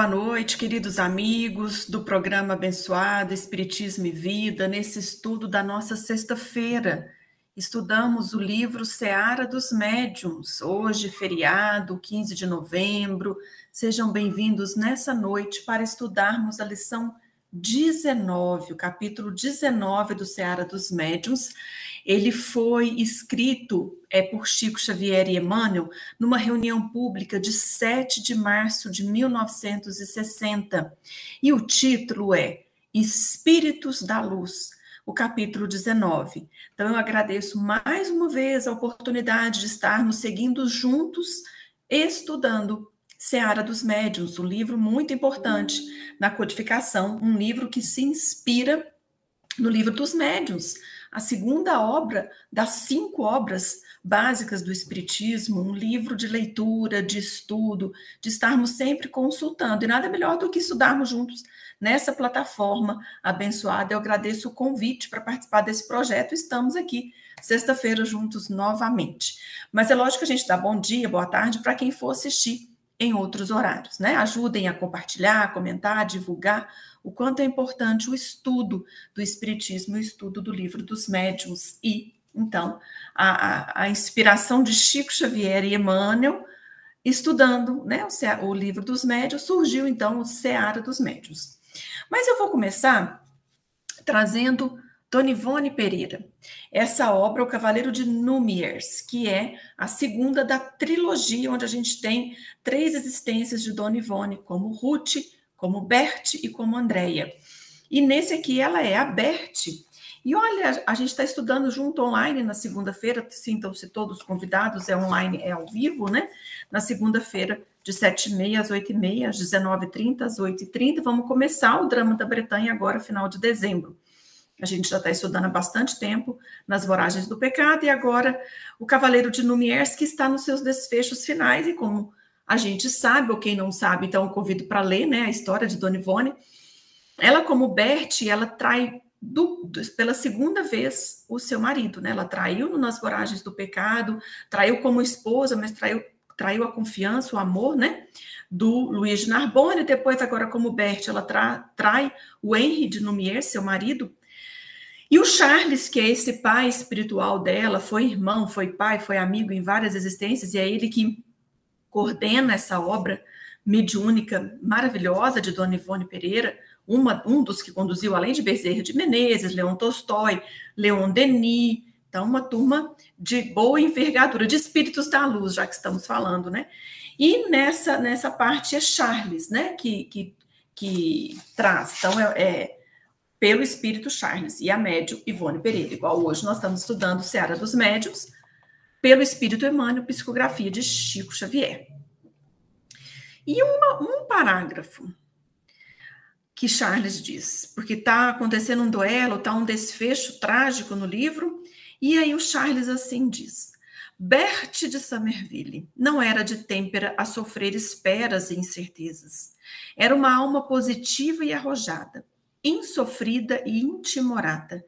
Boa noite, queridos amigos do programa Abençoado Espiritismo e Vida, nesse estudo da nossa sexta-feira. Estudamos o livro Seara dos Médiuns, hoje feriado, 15 de novembro. Sejam bem-vindos nessa noite para estudarmos a lição 19, o capítulo 19 do Seara dos Médiuns. Ele foi escrito por Chico Xavier e Emmanuel numa reunião pública de 7 de março de 1960. E o título é Espíritos da Luz, o capítulo 19. Então eu agradeço mais uma vez a oportunidade de estarmos seguindo juntos, estudando Seara dos Médiuns, um livro muito importante na codificação, um livro que se inspira no livro dos Médiuns, a segunda obra das 5 obras básicas do Espiritismo, um livro de leitura, de estudo, de estarmos sempre consultando, e nada melhor do que estudarmos juntos nessa plataforma abençoada. Eu agradeço o convite para participar desse projeto, estamos aqui sexta-feira juntos novamente. Mas é lógico que a gente dá bom dia, boa tarde para quem for assistir em outros horários, né? Ajudem a compartilhar, comentar, divulgar o quanto é importante o estudo do Espiritismo, o estudo do livro dos Médiuns. E, então, a inspiração de Chico Xavier e Emmanuel, estudando, né, o livro dos Médiuns, surgiu, então, o Seara dos Médiuns. Mas eu vou começar trazendo Dona Ivone Pereira. Essa obra, O Cavaleiro de Númiers, que é a segunda da trilogia, onde a gente tem 3 existências de Dona Ivone, como Ruth, como Berthe e como Andréia. E nesse aqui ela é a Berthe. E olha, a gente está estudando junto online na segunda-feira, sintam-se todos convidados, é online, é ao vivo, né? Na segunda-feira, de 7h30 às 8h30, às 19h30, às 8h30. Vamos começar o Drama da Bretanha agora, final de dezembro. A gente já está estudando há bastante tempo nas Voragens do Pecado, e agora o Cavaleiro de Númiers, que está nos seus desfechos finais, e como a gente sabe, ou quem não sabe, então eu convido para ler, né, a história de Dona Ivone. Ela, como Berthe, ela trai pela segunda vez o seu marido, né? Ela traiu nas Voragens do Pecado, traiu como esposa, mas traiu a confiança, o amor, né, do Luís de Narbonne. Depois, agora como Berthe, ela trai o Henri de Númiers, seu marido. E o Charles, que é esse pai espiritual dela, foi irmão, foi pai, foi amigo em várias existências, e é ele que coordena essa obra mediúnica maravilhosa de Dona Ivone Pereira, um dos que conduziu, além de Bezerra de Menezes, Leon Tolstói, Leon Denis. Então, uma turma de boa envergadura, de espíritos da luz, já que estamos falando, né? E nessa parte é Charles, né, que traz. Então, pelo espírito Charles, e a médium Ivone Pereira. Igual hoje nós estamos estudando Seara dos Médiuns, pelo espírito Emmanuel, psicografia de Chico Xavier. E um parágrafo que Charles diz, porque está acontecendo um duelo, está um desfecho trágico no livro, e aí o Charles assim diz: Berthe de Somerville não era de têmpera a sofrer esperas e incertezas. Era uma alma positiva e arrojada, insofrida e intimorada,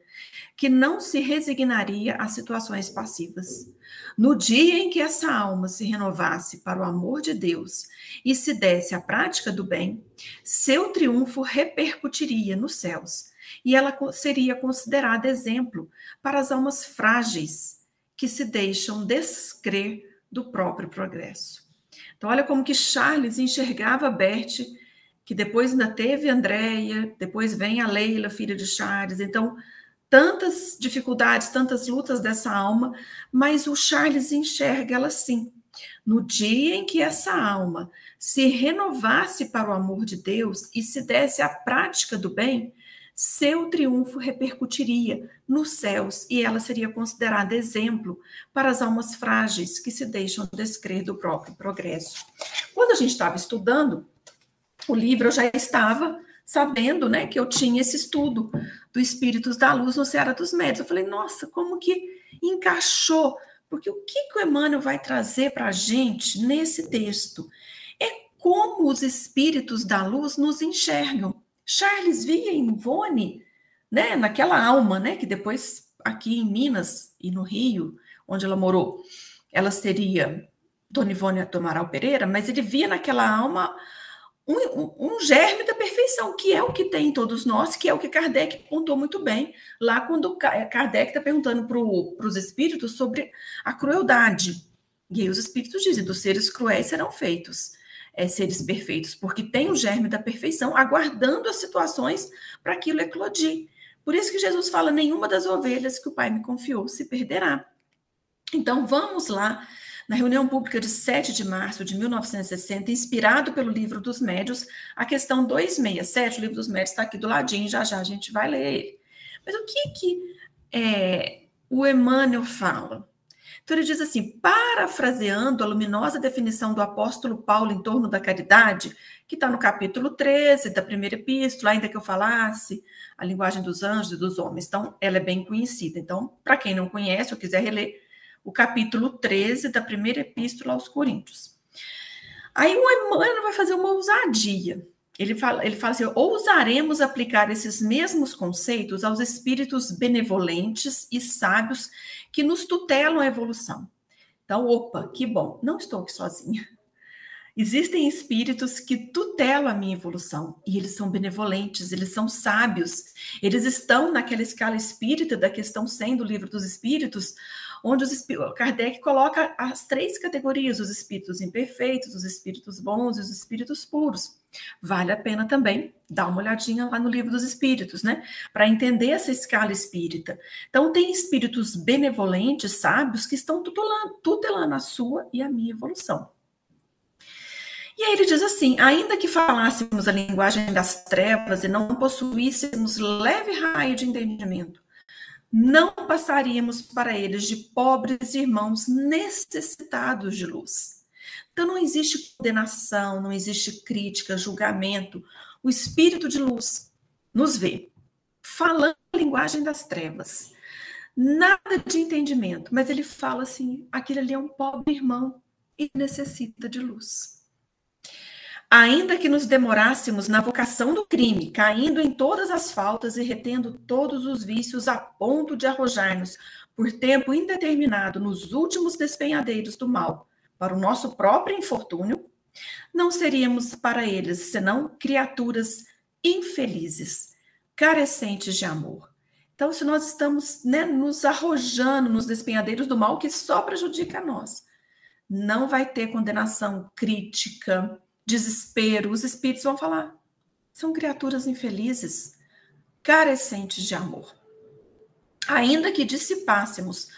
que não se resignaria a situações passivas. No dia em que essa alma se renovasse para o amor de Deus e se desse à prática do bem, seu triunfo repercutiria nos céus, e ela seria considerada exemplo para as almas frágeis que se deixam descrer do próprio progresso. Então, olha como que Charles enxergava Berthe, que depois ainda teve Andréia, depois vem a Leila, filha de Charles. Então, tantas dificuldades, tantas lutas dessa alma, mas o Charles enxerga ela assim. No dia em que essa alma se renovasse para o amor de Deus e se desse à prática do bem, seu triunfo repercutiria nos céus, e ela seria considerada exemplo para as almas frágeis que se deixam descrer do próprio progresso. Quando a gente estava estudando o livro, eu já estava sabendo, né, que eu tinha esse estudo do Espíritos da Luz no Seara dos Médiuns. Eu falei, nossa, como que encaixou? Porque o que o Emmanuel vai trazer para a gente nesse texto é como os Espíritos da Luz nos enxergam. Charles via em Ivone, né, naquela alma, né, que depois aqui em Minas e no Rio, onde ela morou, ela seria Dona Ivone do Amaral Pereira, mas ele via naquela alma um germe da perfeição, que é o que tem em todos nós, que é o que Kardec pontuou muito bem, lá quando Kardec está perguntando para os espíritos sobre a crueldade. E aí os espíritos dizem, dos seres cruéis serão feitos seres perfeitos, porque tem o germe da perfeição, aguardando as situações para aquilo eclodir. Por isso que Jesus fala, nenhuma das ovelhas que o Pai me confiou se perderá. Então, vamos lá, na reunião pública de 7 de março de 1960, inspirado pelo Livro dos Médiuns, a questão 267, o Livro dos Médiuns está aqui do ladinho, já já a gente vai ler ele. Mas o que o Emmanuel fala? Então ele diz assim, parafraseando a luminosa definição do apóstolo Paulo em torno da caridade, que está no capítulo 13 da primeira epístola, ainda que eu falasse a linguagem dos anjos e dos homens. Então, ela é bem conhecida. Então, para quem não conhece ou quiser reler, o capítulo 13 da primeira epístola aos Coríntios. Aí o Emmanuel vai fazer uma ousadia. Ele fala assim, ousaremos aplicar esses mesmos conceitos aos espíritos benevolentes e sábios que nos tutelam a evolução. Então, opa, que bom, não estou aqui sozinha. Existem espíritos que tutelam a minha evolução, e eles são benevolentes, eles são sábios, eles estão naquela escala espírita da questão 100 do Livro dos Espíritos, onde Kardec coloca as 3 categorias, os espíritos imperfeitos, os espíritos bons e os espíritos puros. Vale a pena também dar uma olhadinha lá no Livro dos Espíritos, né? Para entender essa escala espírita. Então, tem espíritos benevolentes, sábios, que estão tutelando a sua e a minha evolução. E aí ele diz assim, ainda que falássemos a linguagem das trevas e não possuíssemos leve raio de entendimento, não passaríamos para eles de pobres irmãos necessitados de luz. Então não existe condenação, não existe crítica, julgamento. O espírito de luz nos vê, falando a linguagem das trevas. Nada de entendimento, mas ele fala assim, aquele ali é um pobre irmão e necessita de luz. Ainda que nos demorássemos na vocação do crime, caindo em todas as faltas e retendo todos os vícios a ponto de arrojar-nos por tempo indeterminado nos últimos despenhadeiros do mal, para o nosso próprio infortúnio, não seríamos para eles senão criaturas infelizes, carecentes de amor. Então, se nós estamos nos arrojando nos despenhadeiros do mal, que só prejudica a nós, não vai ter condenação, crítica, desespero. Os espíritos vão falar, são criaturas infelizes, carecentes de amor. Ainda que dissipássemos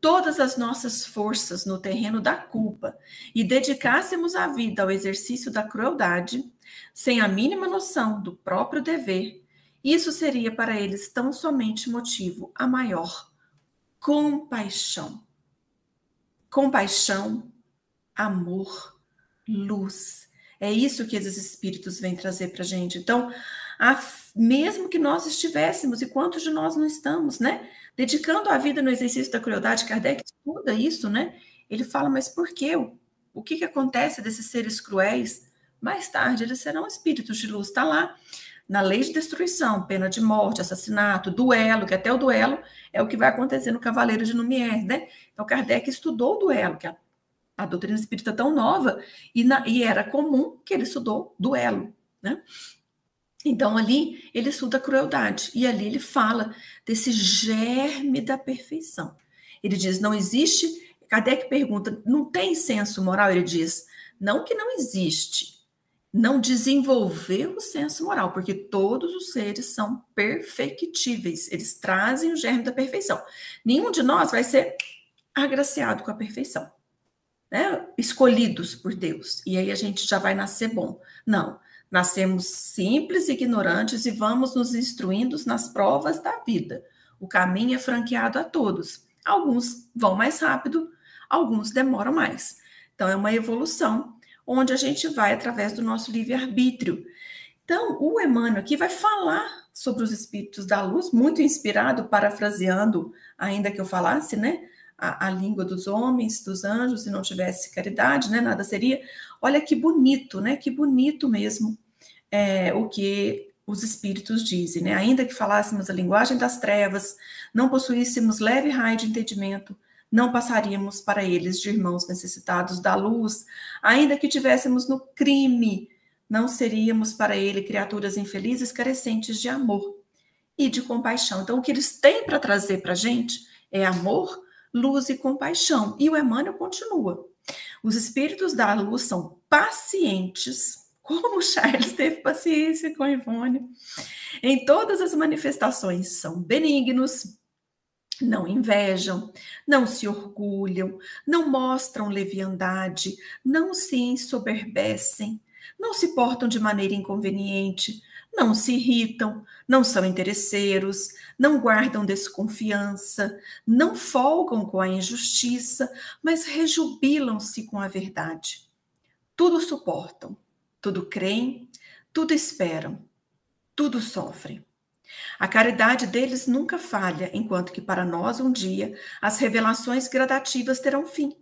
todas as nossas forças no terreno da culpa e dedicássemos a vida ao exercício da crueldade, sem a mínima noção do próprio dever, isso seria para eles tão somente motivo a maior compaixão. Compaixão, amor, luz. É isso que esses espíritos vêm trazer para a gente. Então, mesmo que nós estivéssemos, e quantos de nós não estamos, né? Dedicando a vida no exercício da crueldade, Kardec estuda isso, né? Ele fala, mas por quê? O que acontece desses seres cruéis? Mais tarde, eles serão espíritos de luz. Está lá, na lei de destruição, pena de morte, assassinato, duelo, que até o duelo é o que vai acontecer no Cavaleiro de Lumière, né? Então, Kardec estudou o duelo, que a doutrina espírita tão nova, e era comum que ele estudou duelo, né? Então, ali, ele estuda a crueldade, e ali ele fala desse germe da perfeição. Ele diz, não existe, Kardec pergunta, não tem senso moral? Ele diz, não que não existe, não desenvolveu o senso moral, porque todos os seres são perfectíveis, eles trazem o germe da perfeição. Nenhum de nós vai ser agraciado com a perfeição. Né? Escolhidos por Deus, e aí a gente já vai nascer bom. Não, nascemos simples, ignorantes e vamos nos instruindo nas provas da vida. O caminho é franqueado a todos. Alguns vão mais rápido, alguns demoram mais. Então, é uma evolução, onde a gente vai através do nosso livre-arbítrio. Então, o Emmanuel aqui vai falar sobre os espíritos da luz, muito inspirado, parafraseando, ainda que eu falasse, né? A língua dos homens, dos anjos, se não tivesse caridade, né, nada seria. Olha que bonito, né, que bonito mesmo o que os espíritos dizem, né, ainda que falássemos a linguagem das trevas, não possuíssemos leve raio de entendimento, não passaríamos para eles de irmãos necessitados da luz, ainda que tivéssemos no crime não seríamos para ele criaturas infelizes carecentes de amor e de compaixão. Então, o que eles têm para trazer para a gente é amor, luz e compaixão. E o Emmanuel continua. Os espíritos da luz são pacientes, como Charles teve paciência com a Ivone. Em todas as manifestações são benignos, não invejam, não se orgulham, não mostram leviandade, não se ensoberbecem, não se portam de maneira inconveniente, não se irritam, não são interesseiros, não guardam desconfiança, não folgam com a injustiça, mas rejubilam-se com a verdade. Tudo suportam, tudo creem, tudo esperam, tudo sofrem. A caridade deles nunca falha, enquanto que para nós, um dia, as revelações gradativas terão fim,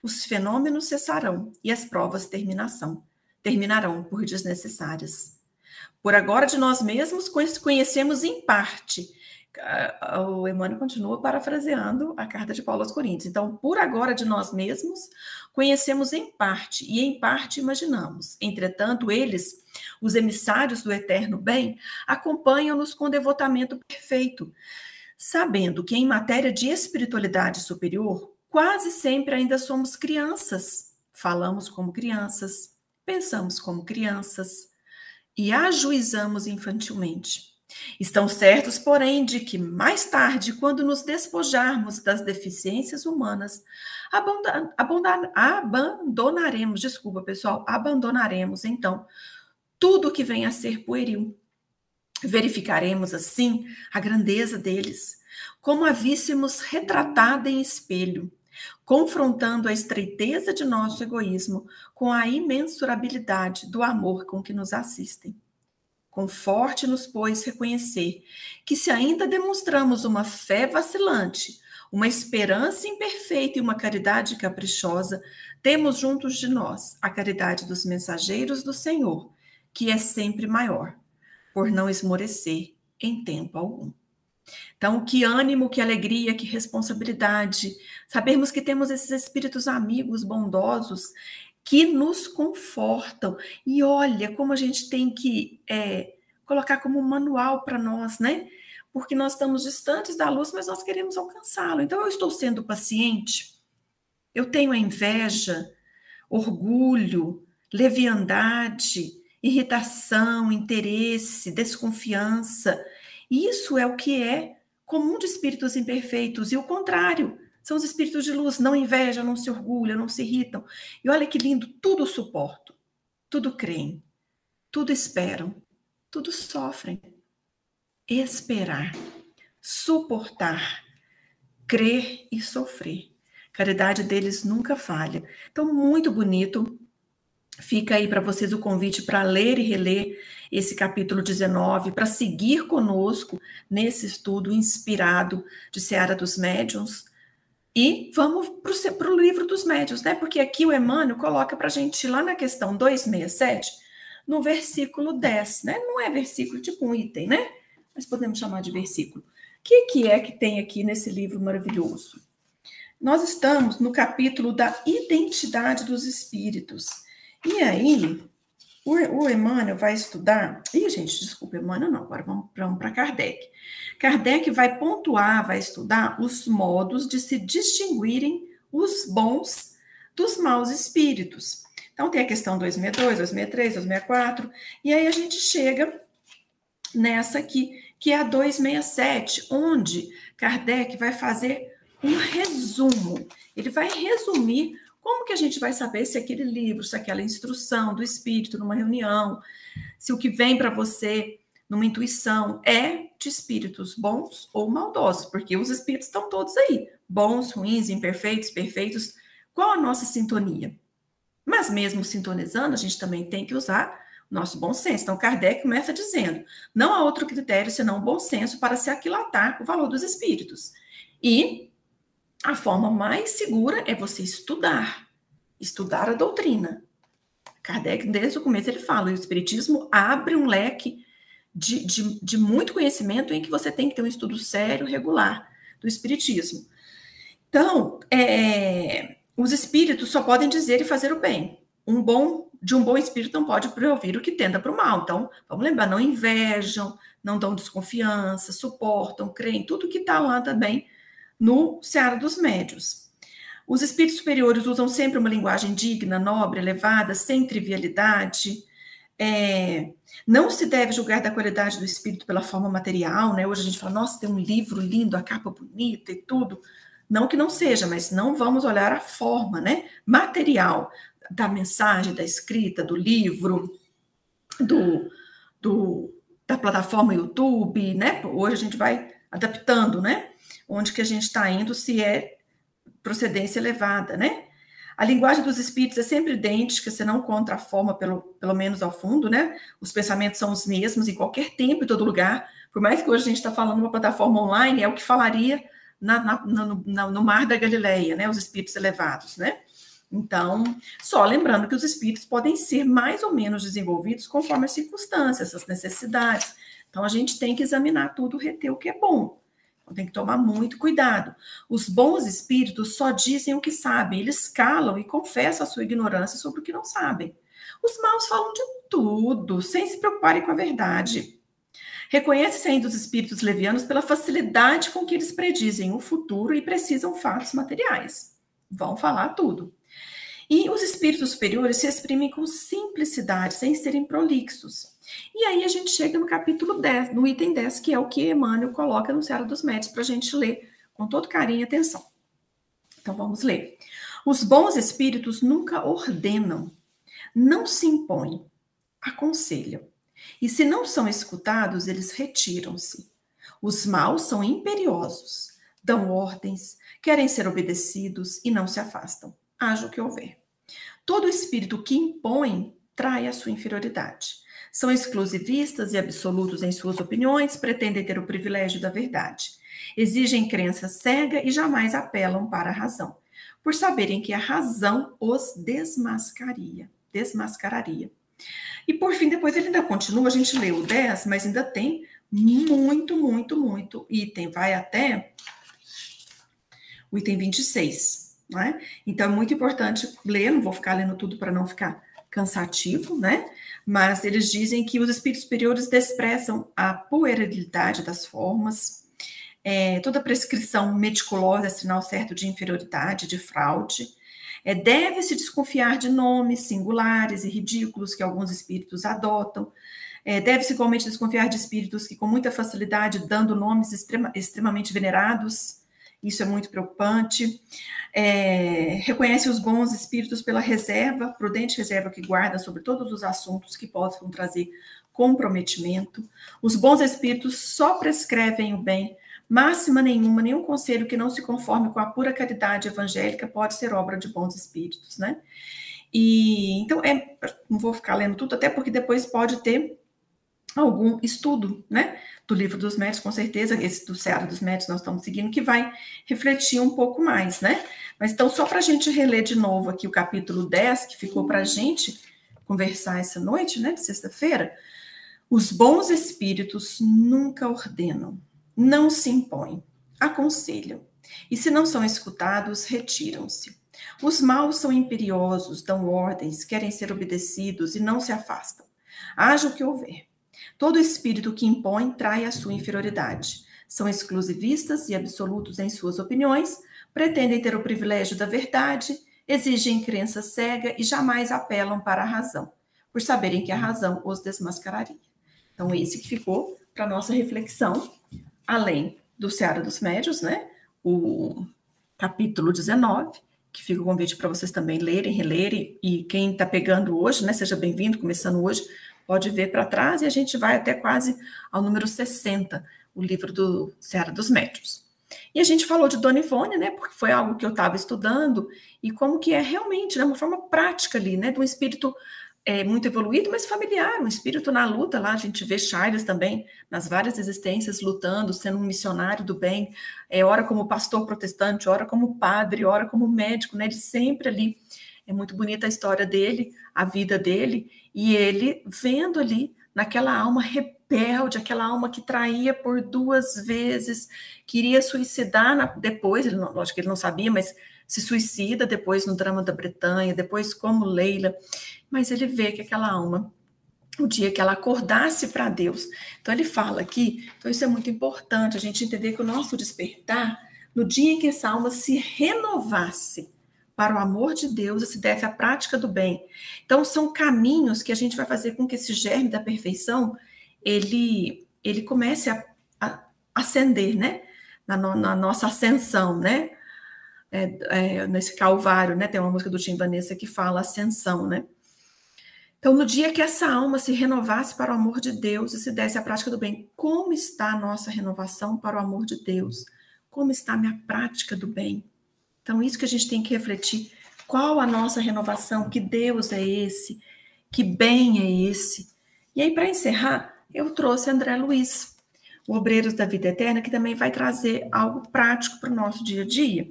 os fenômenos cessarão e as provas terminarão por desnecessárias. Por agora, de nós mesmos, conhecemos em parte. O Emmanuel continua parafraseando a carta de Paulo aos Coríntios. Então, por agora, de nós mesmos, conhecemos em parte, e em parte imaginamos. Entretanto, eles, os emissários do eterno bem, acompanham-nos com devotamento perfeito, sabendo que em matéria de espiritualidade superior, quase sempre ainda somos crianças. Falamos como crianças, pensamos como crianças, e ajuizamos infantilmente. Estão certos, porém, de que mais tarde, quando nos despojarmos das deficiências humanas, abandonaremos, então, tudo que vem a ser pueril. Verificaremos, assim, a grandeza deles, como a víssemos retratada em espelho, confrontando a estreiteza de nosso egoísmo com a imensurabilidade do amor com que nos assistem. Conforte-nos, pois, reconhecer que se ainda demonstramos uma fé vacilante, uma esperança imperfeita e uma caridade caprichosa, temos juntos de nós a caridade dos mensageiros do Senhor, que é sempre maior, por não esmorecer em tempo algum. Então, que ânimo, que alegria, que responsabilidade, sabermos que temos esses espíritos amigos, bondosos, que nos confortam. E olha como a gente tem que colocar como um manual para nós, né? Porque nós estamos distantes da luz, mas nós queremos alcançá-lo. Então, eu estou sendo paciente, eu tenho a inveja, orgulho, leviandade, irritação, interesse, desconfiança. Isso é o que é comum de espíritos imperfeitos, e o contrário, são os espíritos de luz, não invejam, não se orgulham, não se irritam. E olha que lindo, tudo suportam, tudo creem, tudo esperam, tudo sofrem. Esperar, suportar, crer e sofrer. A caridade deles nunca falha. Então, muito bonito. Fica aí para vocês o convite para ler e reler esse capítulo 19, para seguir conosco nesse estudo inspirado de Seara dos Médiuns. E vamos para o livro dos médiuns, né? Porque aqui o Emmanuel coloca para a gente lá na questão 267, no versículo 10, né? Não é versículo, tipo um item, né? Mas podemos chamar de versículo. O que é que tem aqui nesse livro maravilhoso? Nós estamos no capítulo da identidade dos espíritos. E aí, o Emmanuel vai estudar... Ih, gente, desculpa, Emmanuel não, agora vamos para Kardec. Kardec vai pontuar, vai estudar os modos de se distinguirem os bons dos maus espíritos. Então, tem a questão 262, 263, 264, e aí a gente chega nessa aqui, que é a 267, onde Kardec vai fazer um resumo. Ele vai resumir como que a gente vai saber se aquele livro, se aquela instrução do espírito numa reunião, se o que vem para você numa intuição é de espíritos bons ou maldosos, porque os espíritos estão todos aí, bons, ruins, imperfeitos, perfeitos. Qual a nossa sintonia? Mas mesmo sintonizando, a gente também tem que usar o nosso bom senso. Então, Kardec começa dizendo, não há outro critério senão o bom senso para se aquilatar o valor dos espíritos. E a forma mais segura é você estudar a doutrina. Kardec, desde o começo, ele fala, o Espiritismo abre um leque de muito conhecimento em que você tem que ter um estudo sério, regular do Espiritismo. Então, os espíritos só podem dizer e fazer o bem. Um bom de um bom espírito não pode ouvir o que tenda para o mal. Então, vamos lembrar, não invejam, não dão desconfiança, suportam, creem, tudo que está lá também no Seara dos Médiuns. Os espíritos superiores usam sempre uma linguagem digna, nobre, elevada, sem trivialidade. Não se deve julgar da qualidade do espírito pela forma material, né? Hoje a gente fala, nossa, tem um livro lindo, a capa bonita e tudo. Não que não seja, mas não vamos olhar a forma, né? Material da mensagem, da escrita, do livro, da plataforma YouTube, né? Hoje a gente vai adaptando, né? Onde que a gente está indo, se é procedência elevada, né? A linguagem dos espíritos é sempre idêntica, você não encontra a forma, pelo menos ao fundo, né? Os pensamentos são os mesmos em qualquer tempo e todo lugar. Por mais que hoje a gente está falando uma plataforma online, é o que falaria no Mar da Galileia, né? Os espíritos elevados, né? Então, só lembrando que os espíritos podem ser mais ou menos desenvolvidos conforme as circunstâncias, as necessidades. Então, a gente tem que examinar tudo, reter o que é bom. Então, tem que tomar muito cuidado. Os bons espíritos só dizem o que sabem, eles calam e confessam a sua ignorância sobre o que não sabem. Os maus falam de tudo, sem se preocuparem com a verdade. Reconhece-se ainda os espíritos levianos pela facilidade com que eles predizem o futuro e precisam fatos materiais. Vão falar tudo. E os espíritos superiores se exprimem com simplicidade, sem serem prolixos. E aí a gente chega no capítulo 10, no item 10, que é o que Emmanuel coloca no Seara dos Médiuns, para a gente ler com todo carinho e atenção. Então vamos ler. Os bons espíritos nunca ordenam, não se impõem, aconselham. E se não são escutados, eles retiram-se. Os maus são imperiosos, dão ordens, querem ser obedecidos e não se afastam. Haja o que houver. Todo espírito que impõe trai a sua inferioridade. São exclusivistas e absolutos em suas opiniões, pretendem ter o privilégio da verdade. Exigem crença cega e jamais apelam para a razão, por saberem que a razão os desmascararia. E por fim, depois ele ainda continua, a gente leu o 10, mas ainda tem muito item, vai até o item 26. Né? Então, é muito importante ler, não vou ficar lendo tudo para não ficar cansativo, né? Mas eles dizem que os espíritos superiores desprezam a puerilidade das formas, toda prescrição meticulosa é sinal certo de inferioridade, de fraude. Deve-se desconfiar de nomes singulares e ridículos que alguns espíritos adotam. Deve-se igualmente desconfiar de espíritos que, com muita facilidade, dando nomes extremamente venerados. Isso é muito preocupante. Reconhece os bons espíritos pela reserva, prudente reserva que guarda sobre todos os assuntos que possam trazer comprometimento. Os bons espíritos só prescrevem o bem, máxima nenhuma, nenhum conselho que não se conforme com a pura caridade evangélica pode ser obra de bons espíritos, né? E então, não vou ficar lendo tudo, até porque depois pode ter algum estudo, né, do Livro dos Médiuns, com certeza, esse do Seara dos Médiuns nós estamos seguindo, que vai refletir um pouco mais, né? Mas então, só para a gente reler de novo aqui o capítulo 10, que ficou para a gente conversar essa noite, né, de sexta-feira. Os bons espíritos nunca ordenam, não se impõem, aconselham, e se não são escutados, retiram-se. Os maus são imperiosos, dão ordens, querem ser obedecidos e não se afastam. Haja o que houver. Todo espírito que impõe trai a sua inferioridade. São exclusivistas e absolutos em suas opiniões, pretendem ter o privilégio da verdade, exigem crença cega e jamais apelam para a razão, por saberem que a razão os desmascararia. Então, esse que ficou para nossa reflexão, além do Seara dos Médiuns, né? O capítulo 19, que fica o convite para vocês também lerem, relerem, e quem está pegando hoje, né? Seja bem-vindo, começando hoje, pode ver para trás e a gente vai até quase ao número 60, o livro do Seara dos Médiuns. E a gente falou de Dona Ivone, né, porque foi algo que eu estava estudando, e como que é realmente, né, uma forma prática ali, né, de um espírito muito evoluído, mas familiar, um espírito na luta lá, a gente vê Charles também, nas várias existências, lutando, sendo um missionário do bem, ora como pastor protestante, ora como padre, ora como médico, né, ele sempre ali, é muito bonita a história dele, a vida dele, e ele vendo ali, naquela alma rebelde, aquela alma que traía por 2 vezes, queria suicidar depois, lógico que ele não sabia, mas se suicida, depois no drama da Bretanha, depois como Leila, mas ele vê que aquela alma, o dia que ela acordasse para Deus. Então ele fala aqui, então isso é muito importante, a gente entender que o nosso despertar, no dia em que essa alma se renovasse para o amor de Deus e se desse à prática do bem. Então são caminhos que a gente vai fazer com que esse germe da perfeição, ele comece a ascender, né? Na nossa ascensão, né? Nesse Calvário, né? Tem uma música do Tim Vanessa que fala ascensão, né? Então, no dia que essa alma se renovasse para o amor de Deus e se desse à prática do bem, como está a nossa renovação para o amor de Deus? Como está a minha prática do bem? Então, isso que a gente tem que refletir. Qual a nossa renovação? Que Deus é esse? Que bem é esse? E aí, para encerrar, eu trouxe André Luiz, o Obreiros da Vida Eterna, que também vai trazer algo prático para o nosso dia a dia.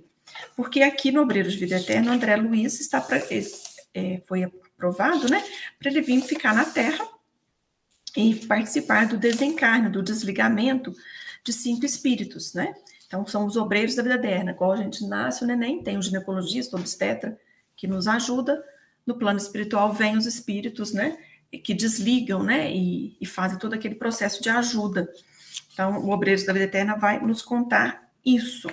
Porque aqui no Obreiros de Vida Eterna, André Luiz foi aprovado, né, para ele vir ficar na Terra e participar do desencarne, do desligamento de 5 espíritos, né? Então, são os obreiros da vida eterna. Quando a gente nasce, o neném tem um ginecologista, obstetra, que nos ajuda. No plano espiritual, vem os espíritos, né, que desligam, né, e fazem todo aquele processo de ajuda. Então, o Obreiros da Vida Eterna vai nos contar isso.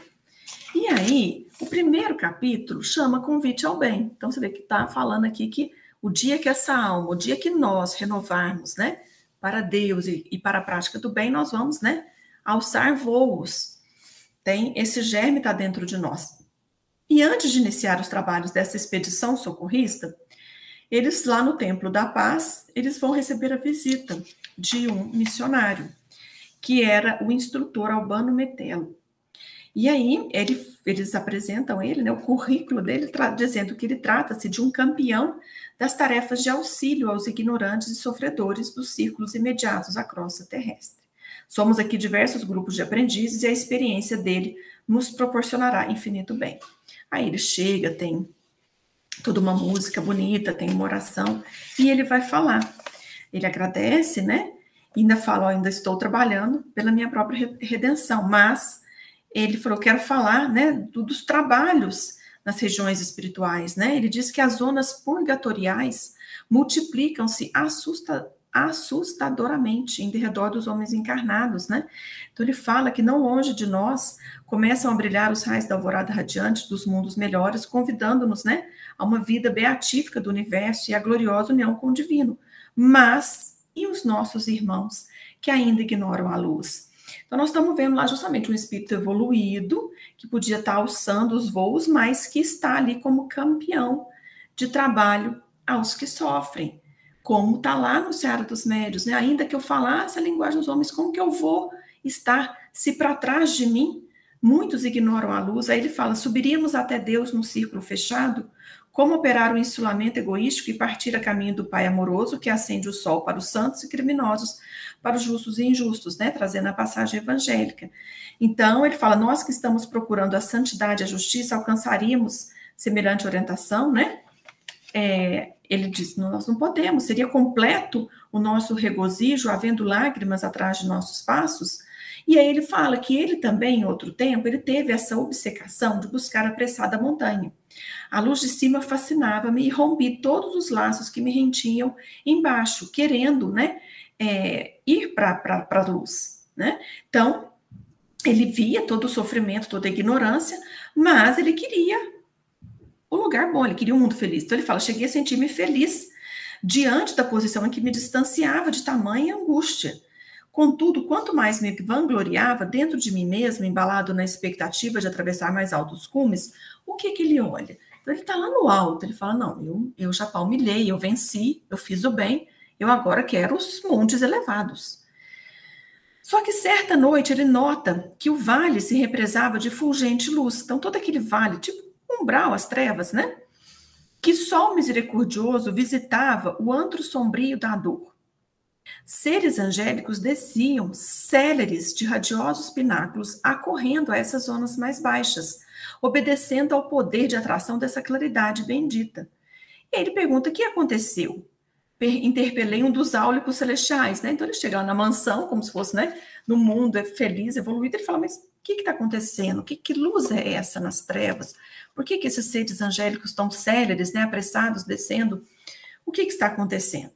E aí, o primeiro capítulo chama Convite ao Bem. Então, você vê que está falando aqui que o dia que essa alma, o dia que nós renovarmos, né, para Deus e para a prática do bem, nós vamos, né, alçar voos. Esse germe está dentro de nós. E antes de iniciar os trabalhos dessa expedição socorrista, eles lá no Templo da Paz, eles vão receber a visita de um missionário, que era o instrutor Albano Metelo. E aí, eles apresentam ele, né, o currículo dele, dizendo que ele trata-se de um campeão das tarefas de auxílio aos ignorantes e sofredores dos círculos imediatos à crosta terrestre. Somos aqui diversos grupos de aprendizes e a experiência dele nos proporcionará infinito bem. Aí ele chega, tem toda uma música bonita, tem uma oração, e ele vai falar. Ele agradece, né? Ainda fala, ainda estou trabalhando pela minha própria redenção, mas ele falou, quero falar, né, dos trabalhos nas regiões espirituais, né? Ele diz que as zonas purgatoriais multiplicam-se assustadoramente em derredor dos homens encarnados, né? Então ele fala que não longe de nós começam a brilhar os raios da alvorada radiante dos mundos melhores, convidando-nos, né, a uma vida beatífica do universo e a gloriosa união com o divino. Mas e os nossos irmãos que ainda ignoram a luz? Então, nós estamos vendo lá justamente um espírito evoluído, que podia estar alçando os voos, mas que está ali como campeão de trabalho aos que sofrem, como está lá no Seara dos Médiuns, né? Ainda que eu falasse a linguagem dos homens, como que eu vou estar, se para trás de mim muitos ignoram a luz? Aí ele fala, subiríamos até Deus num círculo fechado? Como operar o insulamento egoístico e partir a caminho do Pai amoroso que acende o sol para os santos e criminosos, para os justos e injustos, né? Trazendo a passagem evangélica. Então, ele fala, nós que estamos procurando a santidade e a justiça, alcançaríamos semelhante orientação, né? Ele diz, nós não podemos, seria completo o nosso regozijo, havendo lágrimas atrás de nossos passos? E aí ele fala que ele também, em outro tempo, ele teve essa obcecação de buscar a apressada montanha. A luz de cima fascinava-me e rompi todos os laços que me rentiam embaixo, querendo, né, ir para a luz, né? Então, ele via todo o sofrimento, toda a ignorância, mas ele queria o lugar bom, ele queria um mundo feliz. Então ele fala, cheguei a sentir-me feliz diante da posição em que me distanciava de tamanha angústia. Contudo, quanto mais me vangloriava dentro de mim mesmo, embalado na expectativa de atravessar mais altos cumes, o que ele olha? Então ele está lá no alto, ele fala, não, eu já palmilhei, eu venci, eu fiz o bem, eu agora quero os montes elevados. Só que certa noite ele nota que o vale se represava de fulgente luz. Então todo aquele vale, tipo umbral, as trevas, né? Que só o misericordioso visitava o antro sombrio da dor. Seres angélicos desciam, céleres de radiosos pináculos, acorrendo a essas zonas mais baixas, obedecendo ao poder de atração dessa claridade bendita. E ele pergunta, o que aconteceu? interpelei um dos áulicos celestiais, né? Então ele chega lá na mansão, como se fosse, né, no mundo feliz, evoluído, ele fala, mas o que está acontecendo? Que luz é essa nas trevas? Por que esses seres angélicos tão céleres, né, apressados, descendo? O que está acontecendo?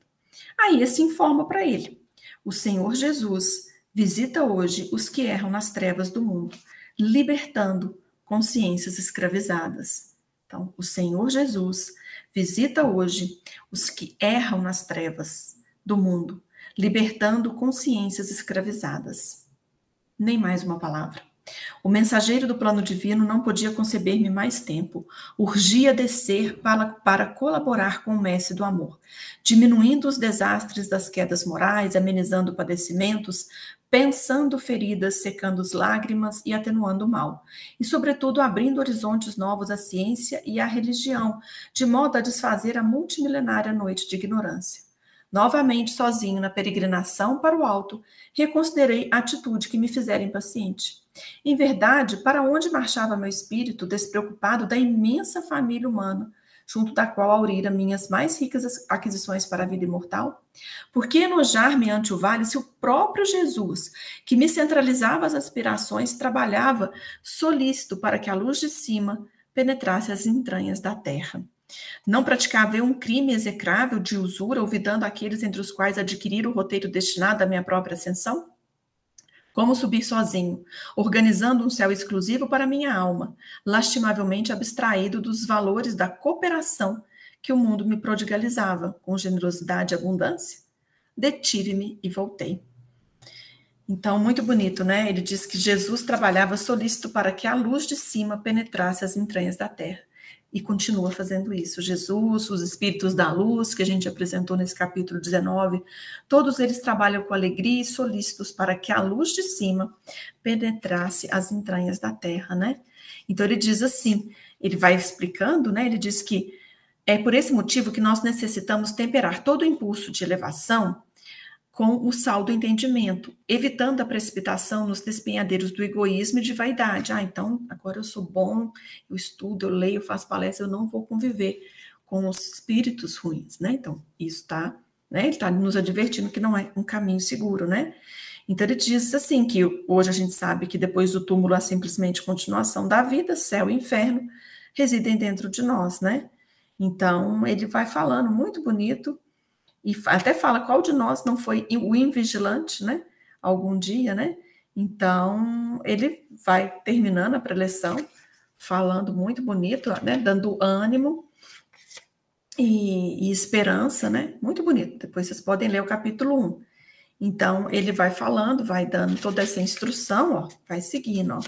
Aí esse informa para ele. O Senhor Jesus visita hoje os que erram nas trevas do mundo, libertando consciências escravizadas. Então, o Senhor Jesus visita hoje os que erram nas trevas do mundo, libertando consciências escravizadas. Nem mais uma palavra. O mensageiro do plano divino não podia conceber-me mais tempo. Urgia descer para colaborar com o mestre do amor, diminuindo os desastres das quedas morais, amenizando padecimentos, pensando feridas, secando as lágrimas e atenuando o mal. E, sobretudo, abrindo horizontes novos à ciência e à religião, de modo a desfazer a multimilenária noite de ignorância. Novamente sozinho na peregrinação para o alto, reconsiderei a atitude que me fizera impaciente. Em verdade, para onde marchava meu espírito, despreocupado da imensa família humana, junto da qual aurira minhas mais ricas aquisições para a vida imortal? Por que enojar-me ante o vale se o próprio Jesus, que me centralizava as aspirações, trabalhava solícito para que a luz de cima penetrasse as entranhas da terra? Não praticava eu um crime execrável de usura, olvidando aqueles entre os quais adquirir o roteiro destinado à minha própria ascensão? Como subir sozinho, organizando um céu exclusivo para minha alma, lastimavelmente abstraído dos valores da cooperação que o mundo me prodigalizava, com generosidade e abundância? Detive-me e voltei. Então, muito bonito, né? Ele diz que Jesus trabalhava solícito para que a luz de cima penetrasse as entranhas da terra. E continua fazendo isso. Jesus, os espíritos da luz, que a gente apresentou nesse capítulo 19, todos eles trabalham com alegria e solícitos para que a luz de cima penetrasse as entranhas da terra, né? Então ele diz assim, ele vai explicando, né? Ele diz que é por esse motivo que nós necessitamos temperar todo o impulso de elevação com o sal do entendimento, evitando a precipitação nos despenhadeiros do egoísmo e de vaidade. Ah, então agora eu sou bom, eu estudo, eu leio, eu faço palestra, eu não vou conviver com os espíritos ruins, né? Então, isso tá, né? Ele está nos advertindo que não é um caminho seguro, né? Então ele diz assim, que hoje a gente sabe que depois do túmulo há simplesmente continuação da vida, céu e inferno residem dentro de nós, né? Então, ele vai falando muito bonito, e até fala qual de nós não foi o invigilante, né? Algum dia, né? Então, ele vai terminando a preleção, falando muito bonito, né? Dando ânimo e esperança, né? Muito bonito. Depois vocês podem ler o capítulo 1. Então, ele vai falando, vai dando toda essa instrução, ó, vai seguindo, ó.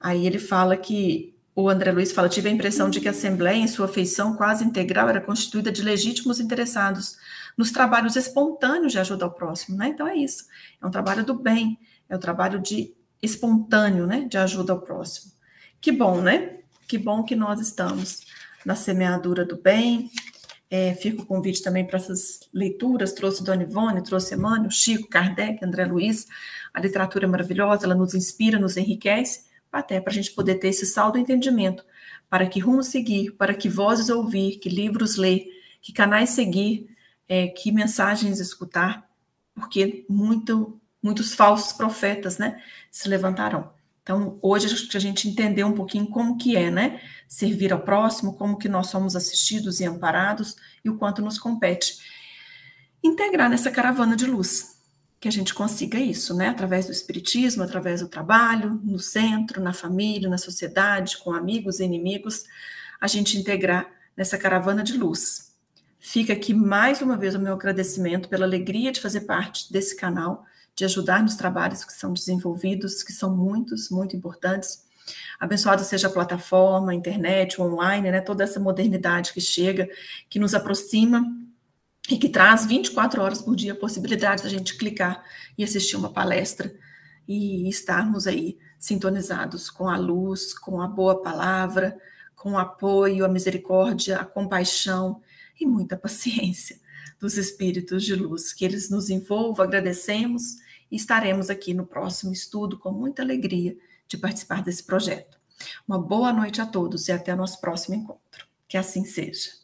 Aí ele fala que o André Luiz fala, tive a impressão de que a Assembleia, em sua feição quase integral, era constituída de legítimos interessados nos trabalhos espontâneos de ajuda ao próximo, né? Então é isso, é um trabalho do bem, é um trabalho de espontâneo, né? De ajuda ao próximo. Que bom, né? Que bom que nós estamos na semeadura do bem. Fica o convite também para essas leituras, trouxe Dona Ivone, trouxe Emmanuel, Chico, Kardec, André Luiz, a literatura é maravilhosa, ela nos inspira, nos enriquece, até para a gente poder ter esse saldo entendimento, para que rumo seguir, para que vozes ouvir, que livros ler, que canais seguir, que mensagens escutar, porque muitos falsos profetas, né, se levantarão. Então, hoje a gente entendeu um pouquinho como que é, né, servir ao próximo, como que nós somos assistidos e amparados, e o quanto nos compete integrar nessa caravana de luz. Que a gente consiga isso, né? Através do espiritismo, através do trabalho, no centro, na família, na sociedade, com amigos e inimigos, a gente integrar nessa caravana de luz. Fica aqui mais uma vez o meu agradecimento pela alegria de fazer parte desse canal, de ajudar nos trabalhos que são desenvolvidos, que são muitos, muito importantes. Abençoada seja a plataforma, a internet, o online, né? Toda essa modernidade que chega, que nos aproxima e que traz 24 horas por dia a possibilidade da gente clicar e assistir uma palestra e estarmos aí sintonizados com a luz, com a boa palavra, com o apoio, a misericórdia, a compaixão e muita paciência dos espíritos de luz. Que eles nos envolvam, agradecemos e estaremos aqui no próximo estudo com muita alegria de participar desse projeto. Uma boa noite a todos e até o nosso próximo encontro. Que assim seja.